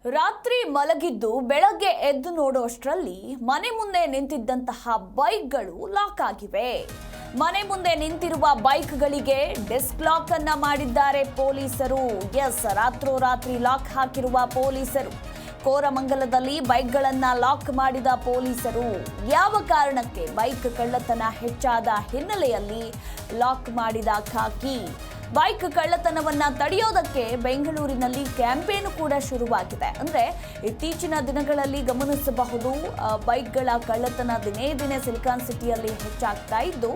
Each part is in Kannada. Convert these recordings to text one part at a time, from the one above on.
ರಾತ್ರಿ ಮಲಗಿದ್ದು ಬೆಳಗ್ಗೆ ಎದ್ದು ನೋಡುವಷ್ಟರಲ್ಲಿ ಮನೆ ಮುಂದೆ ನಿಂತಿದ್ದಂತಹ ಬೈಕ್ಗಳು ಲಾಕ್ ಆಗಿವೆ. ಮನೆ ಮುಂದೆ ನಿಂತಿರುವ ಬೈಕ್ಗಳಿಗೆ ಡಿಸ್ಕ್ ಲಾಕ್ ಅನ್ನ ಮಾಡಿದ್ದಾರೆ ಪೊಲೀಸರು. ರಾತ್ರೋರಾತ್ರಿ ಲಾಕ್ ಹಾಕಿರುವ ಪೊಲೀಸರು. ಕೋರಮಂಗಲದಲ್ಲಿ ಬೈಕ್ಗಳನ್ನ ಲಾಕ್ ಮಾಡಿದ ಪೊಲೀಸರು ಯಾವ ಕಾರಣಕ್ಕೆ ಬೈಕ್ ಕಳ್ಳತನ ಹೆಚ್ಚಾದ ಹಿನ್ನೆಲೆಯಲ್ಲಿ ಲಾಕ್ ಮಾಡಿದ ಖಾಕಿ. ಬೈಕ್ ಕಳ್ಳತನವನ್ನ ತಡೆಯೋದಕ್ಕೆ ಬೆಂಗಳೂರಿನಲ್ಲಿ ಕ್ಯಾಂಪೇನ್ ಕೂಡ ಶುರುವಾಗಿದೆ. ಅಂದ್ರೆ ಇತ್ತೀಚಿನ ದಿನಗಳಲ್ಲಿ ಗಮನಿಸಬಹುದು, ಬೈಕ್ಗಳ ಕಳ್ಳತನ ದಿನೇ ದಿನೇ ಸಿಲಿಕಾನ್ ಸಿಟಿಯಲ್ಲಿ ಹೆಚ್ಚಾಗ್ತಾ ಇದ್ದು,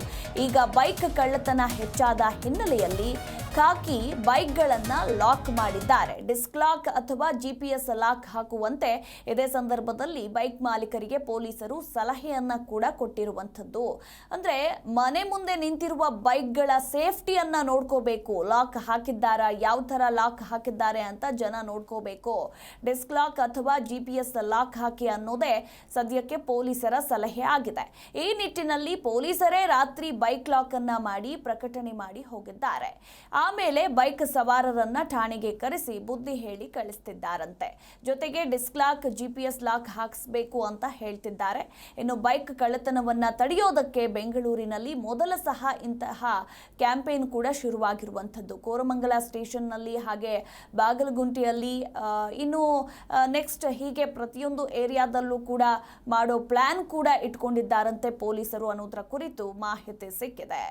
ಈಗ ಬೈಕ್ ಕಳ್ಳತನ ಹೆಚ್ಚಾದ ಹಿನ್ನೆಲೆಯಲ್ಲಿ ಖಾಕಿ ಬೈಕ್ಗಳನ್ನ ಲಾಕ್ ಮಾಡಿದ್ದಾರೆ. ಡಿಸ್ಕ್ ಲಾಕ್ ಅಥವಾ GPS ಲಾಕ್ ಹಾಕುವಂತೆ ಇದೇ ಸಂದರ್ಭದಲ್ಲಿ ಬೈಕ್ ಮಾಲೀಕರಿಗೆ ಪೊಲೀಸರು ಸಲಹೆಯನ್ನ ಕೂಡ ಕೊಟ್ಟಿರುವಂಥದ್ದು. ಅಂದ್ರೆ ಮನೆ ಮುಂದೆ ನಿಂತಿರುವ ಬೈಕ್ಗಳ ಸೇಫ್ಟಿಯನ್ನ ನೋಡ್ಕೋಬೇಕು. ಲಾಕ್ ಹಾಕಿದ್ದಾರಾ, ಯಾವ ತರ ಲಾಕ್ ಹಾಕಿದ್ದಾರೆ ಅಂತ ಜನ ನೋಡ್ಕೋಬೇಕು. ಡಿಸ್ಕ್ ಲಾಕ್ ಅಥವಾ GPS ಲಾಕ್ ಹಾಕಿ ಅನ್ನೋದೇ ಸದ್ಯಕ್ಕೆ ಪೊಲೀಸರ ಸಲಹೆ ಆಗಿದೆ. ಈ ನಿಟ್ಟಿನಲ್ಲಿ ಪೊಲೀಸರೇ ರಾತ್ರಿ ಬೈಕ್ ಲಾಕ್ ಅನ್ನ ಮಾಡಿ ಪ್ರಕಟಣೆ ಮಾಡಿ ಹೋಗಿದ್ದಾರೆ. ಆಮೇಲೆ ಬೈಕ್ ಸವಾರರನ್ನ ಠಾಣೆಗೆ ಕರೆಸಿ ಬುದ್ಧಿ ಹೇಳಿ ಕಳಿಸ್ತಿದ್ದಾರಂತೆ. ಜೊತೆಗೆ ಡಿಸ್ಕ್ ಲಾಕ್ GPS ಲಾಕ್ ಹಾಕಿಸಬೇಕು ಅಂತ ಹೇಳ್ತಿದ್ದಾರೆ. ಇನ್ನು ಬೈಕ್ ಕಳ್ಳತನವನ್ನ ತಡೆಯೋದಕ್ಕೆ ಬೆಂಗಳೂರಿನಲ್ಲಿ ಮೊದಲ ಸಹ ಇಂತಹ ಕ್ಯಾಂಪೇನ್ ಕೂಡ ಶುರುವಾಗಿರುವಂಥದ್ದು. ಕೋರಮಂಗಲ ಸ್ಟೇಷನ್ನಲ್ಲಿ ಹಾಗೆ ಬಾಗಲಗುಂಟೆಯಲ್ಲಿ ಇನ್ನು ನೆಕ್ಸ್ಟ್ ಹೀಗೆ ಪ್ರತಿಯೊಂದು ಏರಿಯಾದಲ್ಲೂ ಕೂಡ ಮಾಡೋ ಪ್ಲಾನ್ ಕೂಡ ಇಟ್ಕೊಂಡಿದ್ದಾರಂತೆ ಪೊಲೀಸರು ಅನ್ನೋದರ ಕುರಿತು ಮಾಹಿತಿ ಸಿಕ್ಕಿದೆ.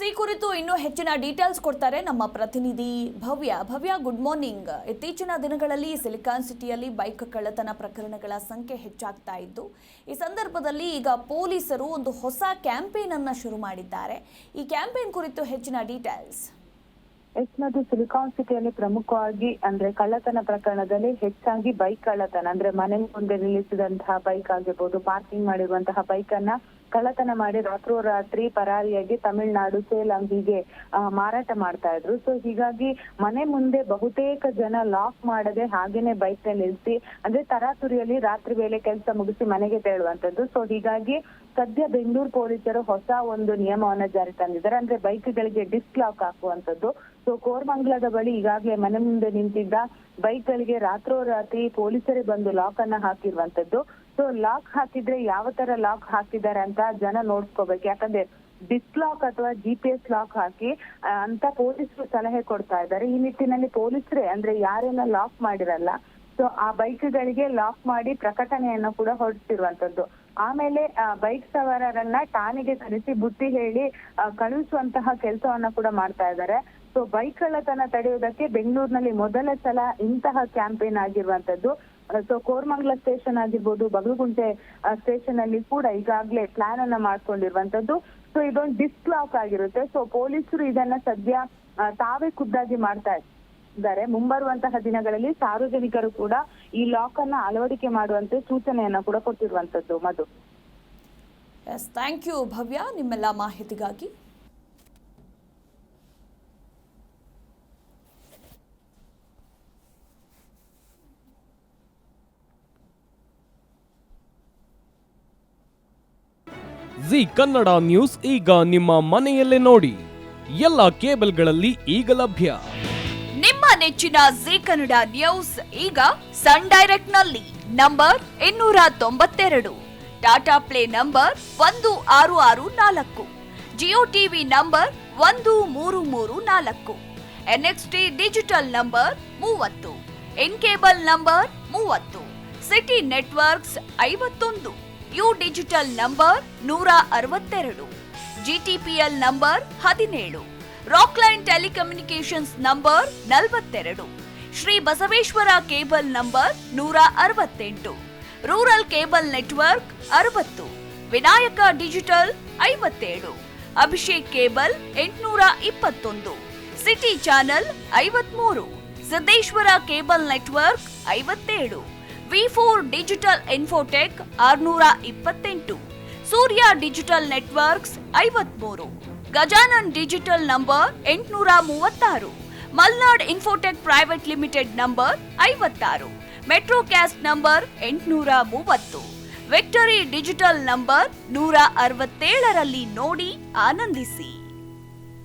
ಈ ಕುರಿತು ಇನ್ನೂ ಹೆಚ್ಚಿನ ಡೀಟೇಲ್ಸ್ ಕೊಡ್ತಾರೆ ನಮ್ಮ ಪ್ರತಿನಿಧಿ ಭವ್ಯ. Good morning. ಇತ್ತೀಚಿನ ದಿನಗಳಲ್ಲಿ ಸಿಲಿಕಾನ್ ಸಿಟಿಯಲ್ಲಿ ಬೈಕ್ ಕಳ್ಳತನ ಪ್ರಕರಣಗಳ ಸಂಖ್ಯೆ ಹೆಚ್ಚಾಗ್ತಾ ಇದ್ದು, ಈ ಸಂದರ್ಭದಲ್ಲಿ ಈಗ ಪೊಲೀಸರು ಒಂದು ಹೊಸ ಕ್ಯಾಂಪೇನ್ ಅನ್ನ ಶುರು ಮಾಡಿದ್ದಾರೆ. ಈ ಕ್ಯಾಂಪೇನ್ ಕುರಿತು ಹೆಚ್ಚಿನ ಡೀಟೇಲ್ಸ್. ಮತ್ತು ಸಿಲಿಕಾನ್ ಸಿಟಿಯಲ್ಲಿ ಪ್ರಮುಖವಾಗಿ ಅಂದ್ರೆ ಕಳ್ಳತನ ಪ್ರಕರಣದಲ್ಲಿ ಹೆಚ್ಚಾಗಿ ಬೈಕ್ ಕಳ್ಳತನ ಅಂದ್ರೆ ಮನೆ ಮುಂದೆ ನಿಲ್ಲಿಸಿದಂತಹ ಬೈಕ್ ಆಗಿರ್ಬೋದು, ಪಾರ್ಕಿಂಗ್ ಮಾಡಿರುವಂತಹ ಬೈಕ್ ಅನ್ನ ಕಳ್ಳತನ ಮಾಡಿ ರಾತ್ರೋರಾತ್ರಿ ಪರಾರಿಯಾಗಿ ತಮಿಳುನಾಡು, ಸೇಲಂ ಹೀಗೆ ಮಾರಾಟ ಮಾಡ್ತಾ ಇದ್ರು. ಸೊ ಹೀಗಾಗಿ ಮನೆ ಮುಂದೆ ಬಹುತೇಕ ಜನ ಲಾಕ್ ಮಾಡದೆ ಹಾಗೇನೆ ಬೈಕ್ ನ ನಿಲ್ಲಿಸಿ ಅಂದ್ರೆ ತರಾತುರಿಯಲ್ಲಿ ರಾತ್ರಿ ವೇಳೆ ಕೆಲಸ ಮುಗಿಸಿ ಮನೆಗೆ ತೆರಳುವಂತದ್ದು. ಸೊ ಹೀಗಾಗಿ ಸದ್ಯ ಬೆಂಗಳೂರು ಪೊಲೀಸರು ಹೊಸ ಒಂದು ನಿಯಮವನ್ನ ಜಾರಿ ತಂದಿದ್ದಾರೆ. ಅಂದ್ರೆ ಬೈಕ್ಗಳಿಗೆ ಡಿಸ್ಕ್ ಲಾಕ್ ಹಾಕುವಂತದ್ದು. ಸೊ ಕೋರಮಂಗಲದ ಬಳಿ ಈಗಾಗಲೇ ಮನೆ ಮುಂದೆ ನಿಂತಿದ್ದ ಬೈಕ್ ಗಳಿಗೆ ರಾತ್ರೋರಾತ್ರಿ ಪೊಲೀಸರೇ ಬಂದು ಲಾಕ್ ಅನ್ನ ಹಾಕಿರುವಂತದ್ದು. ಸೊ ಲಾಕ್ ಹಾಕಿದ್ರೆ ಯಾವ ತರ ಲಾಕ್ ಹಾಕಿದ್ದಾರೆ ಅಂತ ಜನ ನೋಡ್ಕೋಬೇಕು. ಯಾಕಂದ್ರೆ ಡಿಸ್ಕ್ ಲಾಕ್ ಅಥವಾ GPS ಲಾಕ್ ಹಾಕಿ ಅಂತ ಪೊಲೀಸರು ಸಲಹೆ ಕೊಡ್ತಾ ಇದ್ದಾರೆ. ಈ ನಿಟ್ಟಿನಲ್ಲಿ ಪೊಲೀಸರೇ ಅಂದ್ರೆ ಯಾರೆಲ್ಲ ಲಾಕ್ ಮಾಡಿರಲ್ಲ ಸೊ ಆ ಬೈಕ್ಗಳಿಗೆ ಲಾಕ್ ಮಾಡಿ ಪ್ರಕಟಣೆಯನ್ನ ಕೂಡ ಹೊರಡಿಸಿರುವಂತದ್ದು. ಆಮೇಲೆ ಬೈಕ್ ಸವಾರರನ್ನ ಠಾಣೆಗೆ ಕರೆಸಿ ಬುದ್ಧಿ ಹೇಳಿ ಕಳುಹಿಸುವಂತಹ ಕೆಲಸವನ್ನ ಕೂಡ ಮಾಡ್ತಾ ಇದ್ದಾರೆ. ಸೊ ಬೈಕ್ ಕಳ್ಳತನ ತಡೆಯುವುದಕ್ಕೆ ಬೆಂಗಳೂರಿನಲ್ಲಿ ಮೊದಲ ಸಲ ಇಂತಹ ಕ್ಯಾಂಪೇನ್ ಆಗಿರುವಂತದ್ದು. ಸೊ ಕೋರಮಂಗಲ ಸ್ಟೇಷನ್ ಆಗಿರ್ಬೋದು, ಬಾಗಲಗುಂಟೆ ಸ್ಟೇಷನ್ ಅಲ್ಲಿ ಕೂಡ ಈಗಾಗಲೇ ಪ್ಲಾನ್ ಅನ್ನ ಮಾಡ್ಕೊಂಡಿರುವಂತದ್ದು. ಸೊ ಇದೊಂದು ಡಿಸ್ಕ್ ಲಾಕ್ ಆಗಿರುತ್ತೆ. ಸೊ ಪೊಲೀಸರು ಇದನ್ನ ಸದ್ಯ ತಾವೇ ಖುದ್ದಾಗಿ ಮಾಡ್ತಾ ಇದ್ದಾರೆ. ಮುಂಬರುವಂತಹ ದಿನಗಳಲ್ಲಿ ಸಾರ್ವಜನಿಕರು ಕೂಡ ಈ ಲಾಕ್ ಅನ್ನ ಅಳವಡಿಕೆ ಮಾಡುವಂತೆ ಸೂಚನೆಯನ್ನ ಕೂಡ ಕೊಟ್ಟಿರುವಂತದ್ದು. ಮಧು. ಥ್ಯಾಂಕ್ ಯು ಭವ್ಯ, ನಿಮ್ಮೆಲ್ಲ ಮಾಹಿತಿಗಾಗಿ. ಜಿ ಕನ್ನಡ ನ್ಯೂಸ್ ಈಗ ನಿಮ್ಮ ಮನೆಯಲ್ಲೇ ನೋಡಿ. ಎಲ್ಲ ಕೇಬಲ್ಗಳಲ್ಲಿ ಈಗ ಲಭ್ಯ. ನಿಮ್ಮ ನೆಚ್ಚಿನ ಜಿ ಕನ್ನಡ ನ್ಯೂಸ್ ಈಗ ಸನ್ ಡೈರೆಕ್ಟ್ ನಲ್ಲಿ number 292, Tata play number 1664, Jio TV number 1334, NXT digital number 30, in cable number 30, city networks 51, U digital number 162, GTPL number 17, Rockline telecommunications number 42, Shri Basaveshwara cable number 168, rural cable network 60, Vinayaka digital 57, Abhishek cable 821, city channel 53, Siddeshwara cable network 57, V4 digital Infotech 628, Surya digital networks 53, Gajanan digital number 836, Malnad Infotech Private Limited number 56, Metrocast number 830, Victory digital number 167ರಲ್ಲಿ ನೋಡಿ ಆನಂದಿಸಿ.